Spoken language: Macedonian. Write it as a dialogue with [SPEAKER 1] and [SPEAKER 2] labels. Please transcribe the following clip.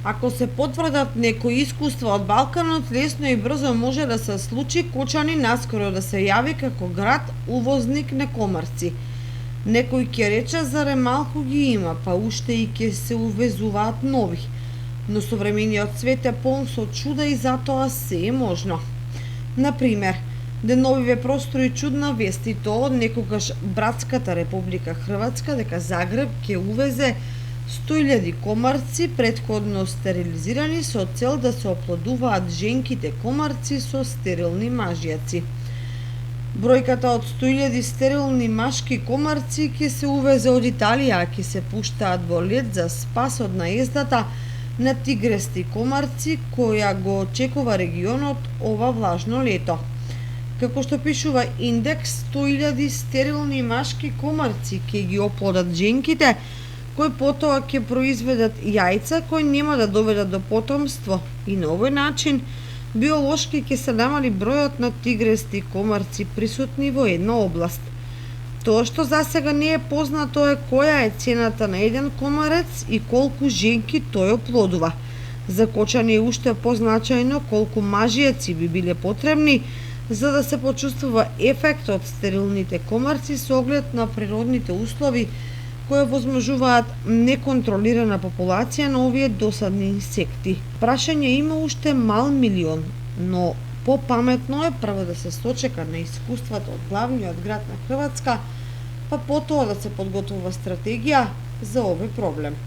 [SPEAKER 1] Ако се потврдат некои искуства од Балканот, лесно и брзо може да се случи Кочани наскоро да се јави како град увозник на комарци. Некој ќе рече заре малку ги има, па уште и ќе се увезуваат нови. Но современиот свет е полн со чуда и затоа се е можно. Например, деновиве простори чудна вест и тоа од некогаш братската Република Хрватска дека Загреб ќе увезе 100.000 комарци претходно стерилизирани со цел да се оплодуваат женките комарци со стерилни мажјаци. Бројката од 100.000 стерилни машки комарци ќе се увезе од Италија, а ќе се пуштаат во лет за спас од наездата на тигрести комарци која го очекува регионот ова влажно лето. Како што пишува Индекс, 100.000 стерилни машки комарци ќе ги оплодат женките, кои потоа ќе произведат јајца кои нема да доведат до потомство и на овој начин биолошки ќе се намали бројот на тигрести комарци присутни во една област. Тоа што засега не е познато е која е цената на еден комарец и колку женки тој оплодува. За Кочани е уште позначајно колку мажјаци би биле потребни за да се почувствува ефект од стерилните комарци со оглед на природните услови кои возможуваат неконтролирана популација на овие досадни инсекти. Прашање има уште мал милион, но попаметно е прво да се сочека на искуствата од главниот град на Хрватска, па потоа да се подготвува стратегија за овој проблем.